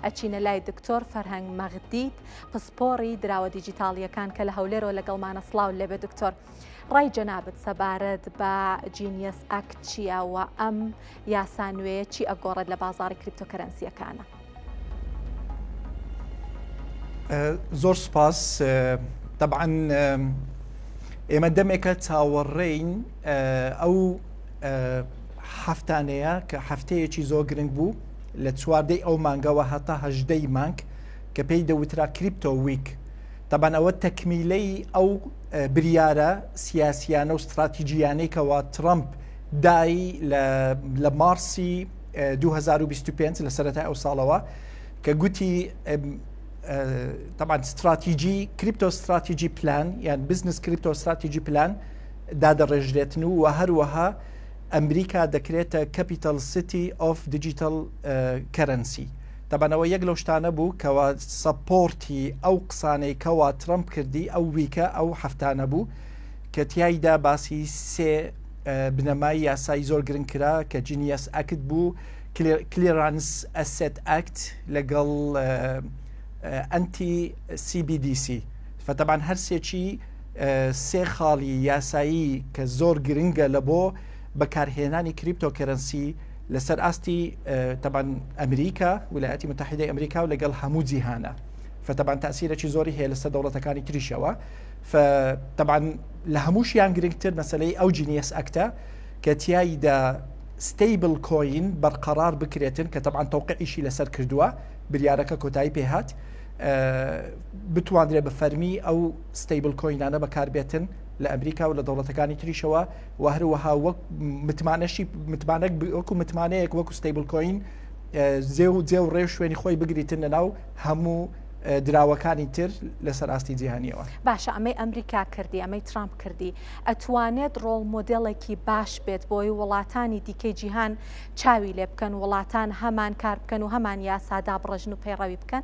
ئەچینە لای دکتۆر فەرهەنگ مەغدید پسپۆڕی دراوە دیجیتاڵیەکان کە لە هەولێرەوە لەگەڵمانە سڵاو لێبێ دکتۆر. ڕای جەنابەت سەبارەت بە جینیەس ئەکت چییە و ئەم یاسا نوێیە چی ئەگۆڕێت لە بازاڕی کریپتۆکەرەنسیەکانە؟ زۆر سپاس. طبعاً ئێمە دەمێکە چاوەڕێین ئەو هەفتانەیە کە هەفتەیەکی زۆر گرنگ بوو لە چواردەی ئەو مانگەوە هەتا هەژدەی مانگ کە پێی دەوترا کریپتۆ ویک. طبعاً ئەوە تەکمیلەی ئەو بریارە سیاسیانە و استراتیجیانەی کەوا ترامپ دای لە مارسی 2025 لە سەرەتای ئەو ساڵەوە کە گوتی طبعا استراتیجی کریپتۆ استراتیجی پلان یان بزنس کریپتۆ استراتیجی پلان دادەڕێژرێتن و هەروەها ئەمریکا دەکرێتە کەپیتال سیتی ئۆف دیجیتال کەرەنسی. طبعاەوە یەک لەو شتانە بوو کەوا سەپۆرتی ئەو قسانەی کەوا ترامپ کردی ئەو ویکە ئەو هەفتانە بوو کە تیایدا باسی سێ بنەمای یاسایی زۆر گرنگ کرا کە جینیەس ئەکت بوو، کلیرانس ئەسێت ئەکت لەگەڵ ئەنتی CBDC. فطبعاً هەرسێکی سێ خاڵی یاسایی کە زۆر گرنگە لە بۆ بەکارهێنانی کریپتۆکەرەنسی لەسەر ئاستی طبعاً ئەمریکا ویلایەتی متحیدەی ئەمریکا و لەگەڵ هەموو جیهانە. فطبعاً تەسیرێکی زۆری هەیە لەسەر دەوڵەتەکانی تریشەوە. فطبعاً لە هەمووشیان گرنگتر مەسەلەی ئەو جینیەس ئەکتە کە تیایدا ستیبل کۆین بەرقەرار بکرێتن کە طبعاً تەوقیعیشی لەسەر کردووە، بریارەکە کۆتایی پێهات بتوانرێ بە فەرمی ئەو ستیبل کۆینانە بەکاربێتن لە ئەمریکا و لە دەوڵەتەکانی تریشەوە و هەروەها وەک متمانەک وەکو متمانەیەک وەکو ستیبل کۆین جێ و ڕێو شوێنی خۆی بگریتن لەناو هەموو دراوەکانی تر لەسەر ئاستی جیهانیەوە. باشە، ئەمەی ئەمریکا کردی، ئەمەی ترامپ کردی، ئەتوانێت ڕۆڵ مۆدێڵێکی باش بێت بۆی وڵاتانی دیکەی جیهان چاوی لێ بکەن، وڵاتان هەمان کار بکەن و هەمان یاسادا بڕژن و پەیڕەوی بکەن؟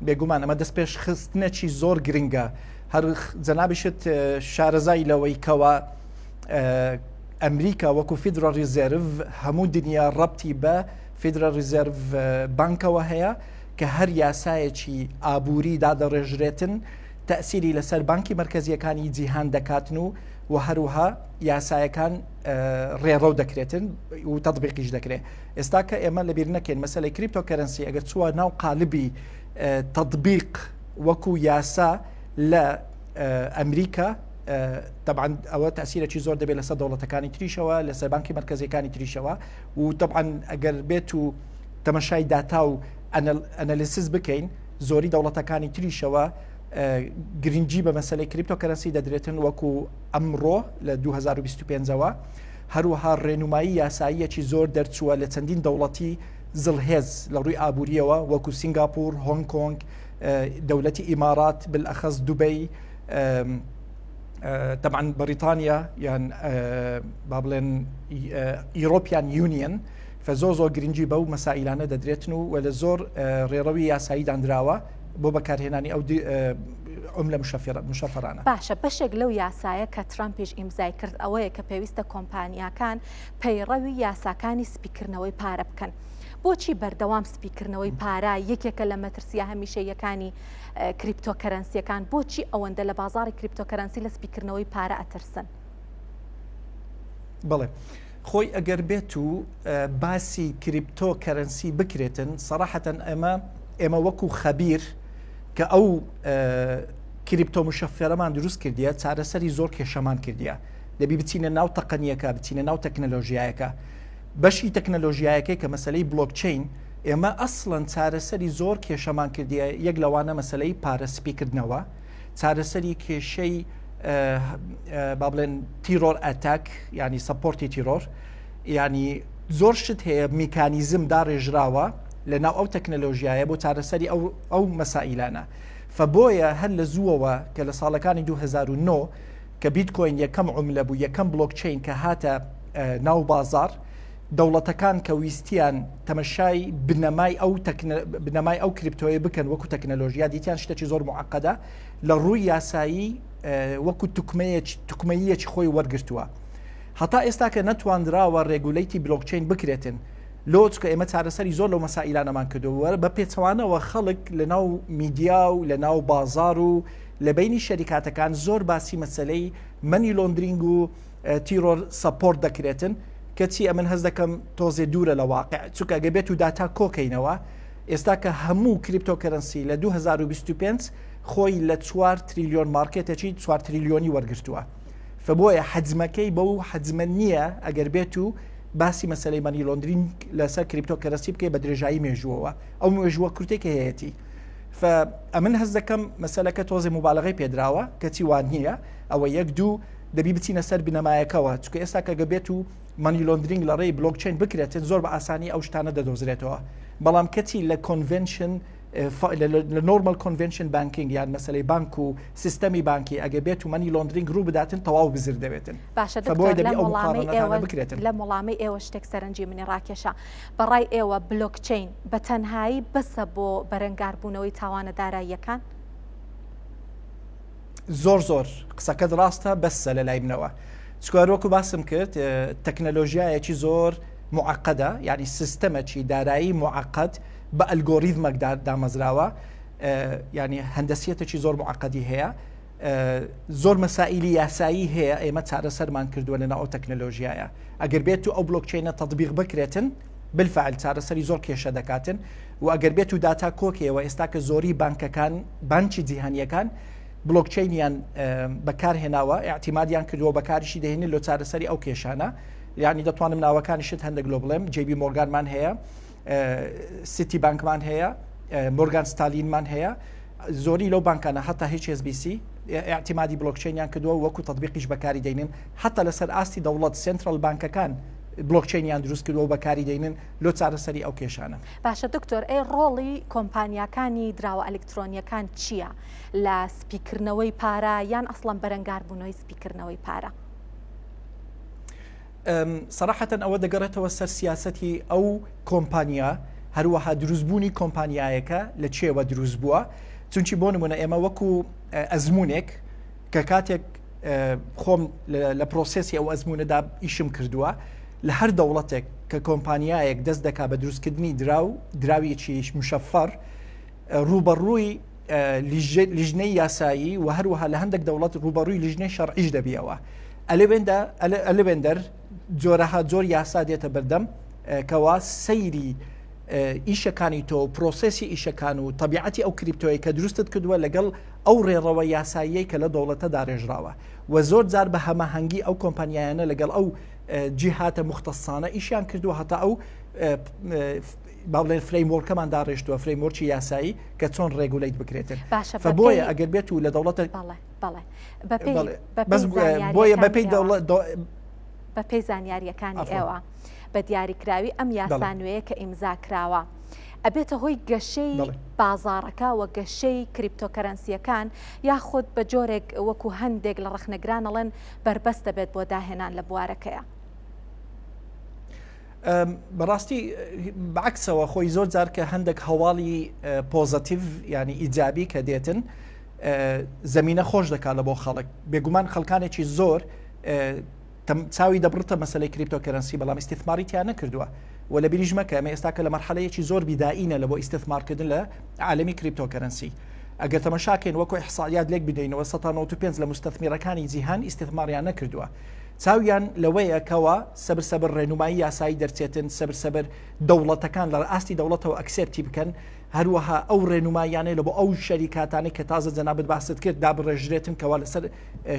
بێگومان ئەمە دەست پێش خستنێکی زۆر گرنگە. هەر جەنابیشت شارەزای لەوەی کەوە ئەمریکا وەکو فیدرال ریزێرڤ هەموو دنیا ڕەبتی بە فیدرال ریزێرڤ بانکەوە هەیە کە هەر یاسایەکی ئابووری دادەڕێژرێتن تەسیری لەسەر بانکی مرکزیەکانی جیهان دەکاتن و هەروها یاسایەکان ڕێڕەو دەکرێتن و تەطبیقیش دەکرێت. ئێستا کە ئێمە لەبیر نەکەین مەسەلەی کریپتۆکەرەنسی ئەگەر چووە ناو قالبی تەطبیق وەکو یاسا لە ئەمریکا طبعاً ئەوە تەسیرێکی زۆر دەبێت لەسەر دەوڵەتەکانی تریشەوە، لەسەر بانکی مرکزیەکانی تریشەوە و طبعاً ئەگەر بێت و تەمەشای داتا و ئەنەلیسیس بکەین زۆری دەوڵەتەکانی تریشەوە گرنگی بە مەسەلەی کریپتۆکەرەنسی دەدرێتن وەکو ئەمڕۆ لە 2025ەوە. هەروەها ڕێنمایی یاساییەکی زۆر دەرچووە لە چەندین دەوڵەتی زڵهێز لە ڕووی ئابوووریەوە وەکو سینگاپور، هۆنگ کۆنگ، دەوڵەتی ئیمارات، بالئەخەس دوبەی، طبعاً بریتانیا یان با بڵێن ئیرۆپیان یونیەن. فزۆر گرنگی بەو مەسائلانە دەدرێتن و لە زۆر ڕێڕەوی یاسایی دانراوە بۆ بەکارهێنانی ئەو عملە مشەفەرانە. باشە، بەشێک لەو یاسایە کە ترامپیش ئیمزای کرد ئەوەیە کە پێویستە کۆمپانیاکان پەیڕەوی یاساکانی سپیکردنەوەی پارە بکەن. بۆچی بەردەوام سپیکردنەوەی پارە یەکێکە لە مەترسیە هەمیشەیەکانی کریپتۆکەرەنسیەکان؟ بۆچی ئەوەندە لە بازاڕی کریپتۆکەرەنسی لە سپیکردنەوەی پارە ئەترسن؟ بڵێ خۆی ئەگەر بێت و باسی کریپتۆکەرەنسی بکرێتن سەراحەتەن ئێمە وەکو خەبیر کە ئەو کریپتۆ مشەفێرەمان دروست کردیە چارەسەری زۆر کێشەمان کردیە. دەبی بچینە ناو تەقنیەکە، بچینە ناو تەکنەلۆژیایەکە. بەشی تەکنەلۆژیایەکەی کە مەسەلەی بلۆکچین ئێمە ئەسڵەن چارەسەری زۆر کێشەمان کردیە. یەک لەوانە مەسەلەی پارە سپیکردنەوە، چارەسەری کێشەی با بڵێن تیرۆر ئەتاک ینی سەپۆرتی تیرۆر، ینی زۆر شت هەیە میکانیزم داڕێژراوە لە ناو ئەو تەکنەلۆژیایە بۆ چارەسەری ئەو مەسائلانە. فبۆیە هەر لە زووەوە کە لە ساڵەکانی 2009 کە بیتکۆین یەکەم عملە بوو، یەکەم بلۆکچین کە هاتە ناو بازار، دەوڵەتەکان کە ویستیان تەمەشای بنەمای ئەو کریپتۆیە بکەن وەکو تەکنەلۆژیا، دیتیان شتێکی زۆر معقەدە لە ڕووی یاسایی وەکو توکمەیەکی خۆی وەرگرتووە. هەتا ئێستا کە نەتواندراوە ڕێگولیتی بلۆکچین بکرێتن لۆچ کە ئێمە چارەسەری زۆر لەو مەسائلانەمان کردووە بە پێچەوانەوە خەڵک لە ناو میدیا و لە ناو بازار و لە بینی شەریکاتەکان زۆر باسی مەسلەی مەنی لۆندرینگ و تیرۆر سەپۆرت دەکرێتن کەچی ئەمن هەز دەکەم تۆزێ دوورە لە واقع چونکە ئەگە بێت و داتا کۆکەینەوە ئێستا کە هەموو کریپتۆکەرنسی لە 2025 خۆی لە 4 تریلیۆن مارکێتێکی 4 تریلیۆنی وەرگرتووە فبۆیە حەجمەکەی بەو حەجمە نییە ئەگەر بێت و باسی مەسلەی مەنی لۆندرینگ لەسەر کریپتۆکەرنسی بکەی بە درێژایی مێژووەوە ئەو مێژووە کورتێکی هەیەی فەمن هەز دەکەم مەسەلەکە تۆزێ مبالغەی پێدراوە کەچی وان نییە ئەوە یەک دوو دەبی بچینە سەر بنەمایەکەوە چکە ئێستا کە گەبێت و مەنی لۆندرینگ لە ڕێی بلۆکچین بکرێتن زۆر بە ئاسانی ئەو شتانە دەدۆزرێتەوە بەڵام کەچی لە کۆنڤنشن لە نۆرمال کۆنڤنشن بانکینگ یان مەسلەی بانک و سیستەمی بانکی ئەگە بێت و مەنی لۆندرینگ ڕوو بداتن تەواو بزر دەبێتن باشە لە وەڵامی ئێوە شتێک سەرنجی منی ڕاکێشە بەڕای ئێوە بلۆکچین بە تەنهایی بەسە بۆ بەرەنگاربوونەوەی تاوانە داراییەکان زۆر قسەکەت ڕاستە بەسە لە لای منەوە چکارۆک و باسم کرد تەکنەلۆژیایەکی زۆر معقدە یعنی سیستەمەکی دارایی معقد بە ئەلگۆریتمەک دامەزراوە ینی هەندەسیەتێکی زۆر معقدی هەیە زۆر مەسائلی یاسایی هەیە ئێمە چارەسەرمان کردووە لەناو ئەو تەکنەلۆژیایە ئەگەر بێت و ئەو بلۆکچینە تەطبیق بکرێتن بالفعل چارەسەری زۆر کێشە دەکاتن و ئەگەر بێت و داتا کۆکەوە ئێستا کە زۆری بانکەکان بانکی جیهانیەکان بلۆکچینیان بەکارهێناوە اعتیمادیان کردووە بەکاریشی دەهێنن لۆ چارەسەری ئەو کێشانە یعنی دەتوانم ناوەکانیشت هەندێک لۆ بڵێم جێبی مۆرگانمان هەیە سیتی بانکمان هەیە مۆرگان ستالینمان هەیە زۆری لەو بانکانە حتا HSBC اعتیمادی بلۆکچینیان کردووە وەکو تطبیقیش بەکاری دەینن حتا لەسەر ئاستی دەوڵەت سنترال بانکەکان بلۆکچینیان دروست کردووە بەکاری دەینن لۆ چارەسەری ئەو کێشانە باشە دکتۆر ئەی ڕۆڵی کۆمپانیاکانی دراوە ئەلکترۆنیەکان چییە لە سپیکردنەوەی پارە یان ئەسڵەن بەرەنگاربوونەوەی سپیکردنەوەی پارە سەراحەتەن ئەوە دەگەڕێتەوە سەر سیاسەتی ئەو کۆمپانیا هەروەها دروستبوونی کۆمپانیایەکە لە چێوە دروست بووە چونکی بۆ نمونە ئێمە وەکو ئەزمونێک کە کاتێک خۆم لە پرۆسسی ئەو ئەزمونەدا ئیشم کردووە لە هەر دەوڵەتێک کە کۆمپانیایەک دەست دەکا بە دروستکردنی دراویەکی مشەفەر ڕوبەڕووی لیژنەی یاسایی و هەروەها لە هەندێک دەوڵەت ڕوبەڕووی لیژنەی شەرعیش دەبیەوە ئەلێوێندەر جۆرەها زۆر یاسا دێتە بەردەم کەوا سەیری ئیشەکانی تۆ پرۆسسی ئیشەکان و طبیعەتی ئەو کریپتۆی کە دروستت کردووە لەگەڵ ئەو ڕێڕەوە یاساییەی کە لە دەوڵەتە داڕێژراوە و زۆر جار بە هەماهەنگی ئەو کۆمپانیایانە لەگەڵ ئەو جیهاتە مختەسانە ئیشیان کردووە هەتا ئەو باڵێن فرەیمۆرکەمان داڕێشتووە فرەیمۆرکی یاسایی کە چۆن ڕێگولیت بکرێتن بۆیە ئەگەر بێت و لە دەوڵەتە بۆیە بەپێی بەپێی زانیاریەکانی ئێوە بە دیاریکراوی ئەم یاسانوەیە کە ئیمزا کراوە ئەبێتە هۆی گەشەی بازارەکە و گەشەی کریپتۆکەرەنسیەکان یاخود بە جۆرێک وەکو هەندێک لە ڕەخنەگرانەڵێن بربەست دەبێت بۆ داهێنان لە بوارەکەیە بەڕاستی بەعکسەوە خۆی زۆر جار کە هەندێک هەواڵی پۆزەتیڤ ینی ئیجابی کە دێتن زەمینە خۆش دەکات لە بۆ خەڵک بێگومان خەڵکانێکی زۆر چاوی دەبڕتە مەسلەی کریپتۆکەرەنسی بەڵام ئیستثماریتیان نەکردووە و لە بیریش مەکە ئەمە ئێستا کە لە مەرحەلەیەکی زۆر بیدائینە لە بۆ ئیستثمارکردن لە عالەمی کریپتۆکەرەنسی ئەگەر تەماشاکەین وەکو ئیحسایات لێک بدەینەوە 95 لە مستەثمیرەکانی جیهان ئیستثماریان نەکردووە چاویان لەوەیە کەوە سەبر ڕێنمایی یاسایی دەرچێتن سەبر دەوڵەتەکان لە ئاستی دەوڵەتەوە ئەکسێپتی بکەن هەروەها ئەو ڕێنمایانەی لە بۆ ئەو شەریکاتانی کە تازە جەنابەت باست کرد دابڕێژرێتن کەوا لەسەر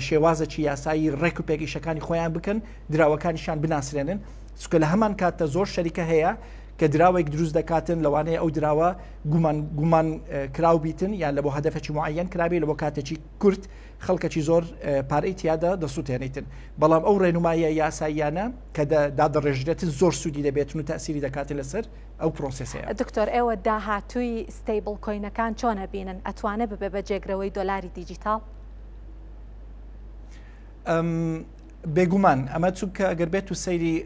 شێوازەکی یاسایی ڕێک و پێگەیشەکانی خۆیان بکەن دراوەکانیشان بناسرێنن چونکە لە هەمان کاتە زۆر شەریکە هەیە کە دراوێک دروست دەکاتن لەوانەیە ئەو دراوە گومان کراو بیتن یان لە بۆ هەدەفێکی معەن کرابێ لە بۆ کاتێکی کورت خەڵکەکی زۆر پارەی تیادا دەسووتێنیتن بەڵام ئەو ڕێنمایە یاساییانە کە دادەڕێژرێتن زۆر سوودی دەبێتن و تەسیری دەکاتن لەسەر ئەو پرۆسسەیە دکتۆر ئێوە داهاتووی ستیبل کۆینەکان چۆنە بینن ئەتوانێت ببێ بە جێگرەوەی دۆلاری دیجیتال بێگومان ئەمە چونکە ئەگەر بێت و سەیری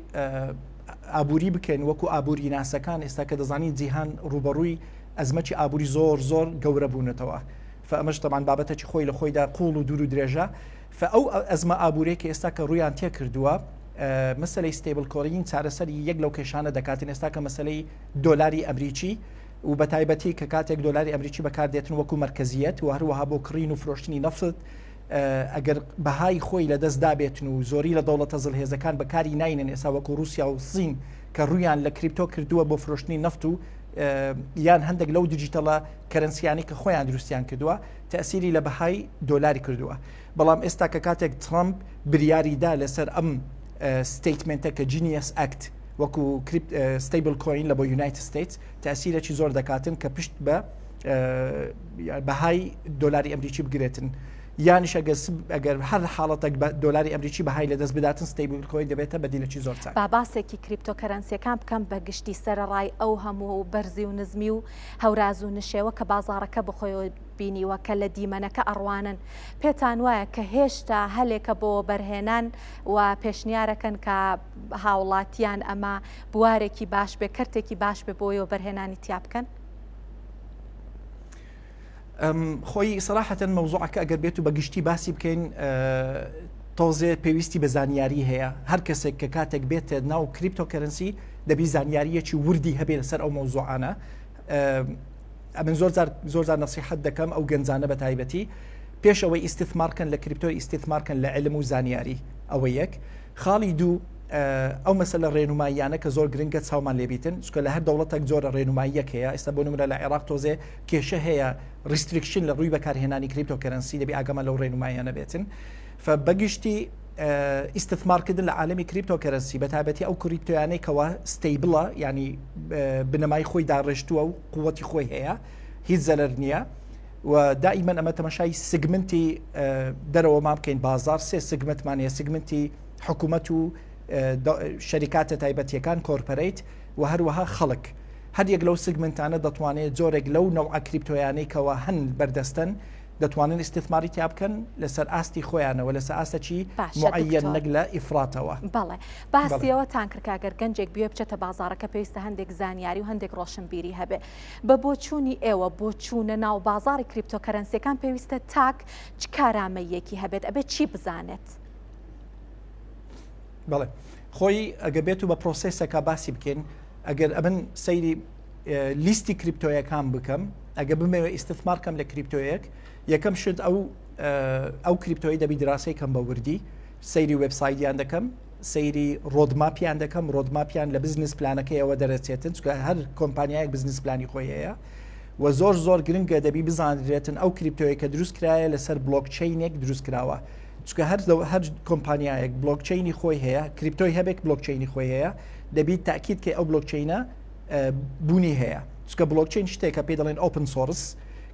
ئابووری بکەین وەکو ئابووری ناسەکان ئێستا کە دەزانین جیهان ڕوبەڕووی ئەزمەتی ئابووری زۆر گەورە بوونەتەوە فەمەش تەمان بابەتێکی خۆی لە خۆیدا قوڵ و دوور و درێژە ئەو ئەزمە ئابوورەیە کە ئێستا کە ڕویان تێ کردووە مەسلەی ستیبل کۆین چارەسەری یەک لەو کێشانە دەکاتن ئێستا کە مەسلەی دۆلاری ئەمریکی و بە تایبەتی کە کاتێک دۆلاری ئەمریکی بەکاردێتن وەکو مرکزیەت و هەروەها بۆ کڕین و فرۆشتنی نەفت ئەگەر بەهای خۆی لە دەست دابێتن و زۆری لە دەوڵەتە زڵهێزەکان بەکاری ناینن ئێستا وەکو رووسیا و سین کە ڕویان لە کریپتۆ کردووە بۆ فرۆشتنی نەفت و یان هەندێک لەو دیجیتەڵە کەرنسیانی کە خۆیان دروستیان کردووە تەسیری لە بەهای دۆلاری کردووە بەڵام ئێستا کە کاتێک ترامپ بریاریدا لەسەر ئەم ستیتمنتە کە جینیەس ئەکت وەکو ستیبل کۆین لە بۆ یونایتد ستیتس تەسیرێکی زۆر دەکاتن کە پشت بە بەهای دۆلاری ئەمریکی بگرێتن یانیش ئەگەر هەر حاڵەتێک دۆلاری ئەمریکی بەهای لە دەست بداتن ستیبل کۆین دەبێتە بەدیلێکی زۆر چاک. با باسێکی کریپتۆکەرەنسیەکان بکەم بە گشتی سەرڕای ئەو هەموو بەرزی و نزمی و هەوراز و نشێوە کە بازاڕەکە بخۆیەوە بینیوە کە لە دیمەنەکە ئەڕوانن پێتان وایە کە هێشتا هەلێکە بۆ بەرهێنان و پێشنیارەکەن کە هاوڵاتیان ئەمە بوارێکی باش بێ کەرتێکی باش بێ بۆیەوە بەرهێنانی تیا بکەن؟ خۆی سەراحەتەن مەوزوعەکە ئەگەر بێت و بەگشتی باسی بکەین تۆزێ پێویستی بە زانیاری هەیە هەر کەسێک کە کاتێک بێتە ناو کریپتۆکەرنسی دەبی زانیاریەکی وردی هەبێ لەسەر ئەو مەوزوعانە ئەمن زۆر نەسیحەت دەکەم ئەو گەنجانە بە تایبەتی پێشەوەی ئیستثمارکەن لە کریپتۆ ئیستثمارکەن لە علم و زانیاری ئەوە یەک خاڵی دوو ئەو مەسەلە ڕێنماییانە کە زۆر گرنگە چاومان لێبیتن چکە لە هەر دەوڵەتێک جۆرە ڕێنماییەک هەیە ئێستا بۆ نمونە لە عێراق تۆزێ کێشە هەیە ریستریکشن لە ڕووی بەکارهێنانی کریپتۆکەرنسی دەبی ئاگەمە لەو ڕێنماییانە بێتن فبەگشتی ئیستثمارکردن لە عالمی کریپتۆکەرنسی بە تایبەتی ئەو کریپتۆیانەی کەوا ستیبڵە ینی بنەمای خۆی داڕێژتووە و قووەتی خۆی هەیە هیچ زەلەر نییە و دائما ئەمە تەماشای سگمنتی دەرەوە ما بکەین بازار سێ سگمنتمان هەیە سگمنتی حکوومەت و شەریکاتە تایبەتیەکان کۆرپەرەیت و هەروەها خەڵک هەر یەک لەو سگمنتانە دەتوانێت جۆرێک لەو نەوع کریپتۆیانەی کەەوە هەن بەردەستن دەتوانن ئیستثماری تیا بکەن لەسەر ئاستی خۆیانەوە لەسەر ئاستەکی معەن نەک لە ئیفراتەوە. بەڵێ باسیەوە تان کرد کاگەر گەنجێک بێ بچێتە بازارەکە پێویستە هەندێک زانیاری و هەندێک ڕۆشنبیری هەبێ بە بۆچوونی ئێوە بۆ چوونە ناو بازاری کریپتۆکەرەنسیەکان پێویستە تاک چ کارامەیەکی هەبێت ئەبێت چی بزانێت؟ بەڵێ خۆی ئەگە بێت و بە پرۆسسێکە باسی بکەین ئەگەر ئەبن سەیری لیستی کریپتۆیەکان بکەم ئەگە بمەوە ئیستثمارکەم لە کریپتۆیەک یەکەم شت ئەو کریپتۆی دەبی دراسی کەم بە وردی سەیری وبسایتیان دەکەم سەیری ڕۆدماپیان دەکەم ڕۆدماپیان لە بزنس پلانەکەیەوە دەرەچێتن چکە هەر کۆمپانیایەک بزنس پلانی خۆی هەیە و زۆر گرنگە دەبی بزانرێتن ئەو کریپتۆیە کە دروست کرایە لەسەر بلۆکچینێک دروست کراوە چکە هەر کۆمپانیایەک بلۆکچینی خۆی هەیە کریپتۆی هەبێک بلۆکچینی خۆی هەیە دەبی تاکید کە ئەو بلۆکچینە بوونی هەیە چکە بلۆکچین شتێکە پێ دەڵێن ئۆپن سۆرس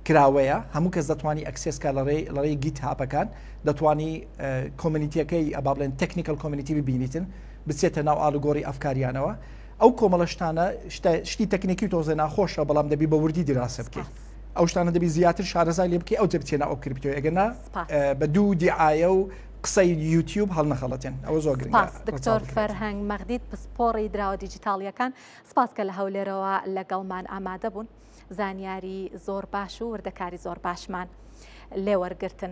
کراوەیە هەموو کەس دەتوانی ئەکسسکە لەڕێی گیت هاپەکان دەتوانی کۆمنیتیەکەی ئەبا بڵێن تەکنیکل کۆمنیتی ببینیتن بچێتە ناو ئالگۆری ئەفکاریانەوە ئەو کۆمەڵەشتانە شتی تەکنیکی تۆزە ناخۆشە بەڵام دەبی بە وردی دراسە بکەیت ئەو شتانە دەبی زیاتر شارەزای لێ بکەی ئەو جەبچێنە ئەو کریپتۆی ئەگەنا بە دوو دیعاە و قسەی یوتیوب هەڵ نەخەڵەتێن ئەوە زۆر گرنگە. دکتۆر فەرهەنگ مەغدید پسپۆڕی دراوە دیجیتاڵیەکان سپاسکە لە هەولێرەوە لەگەڵمان ئامادە بوون زانیاری زۆر باش و وردەکاری زۆر باشمان لێوەرگرتن.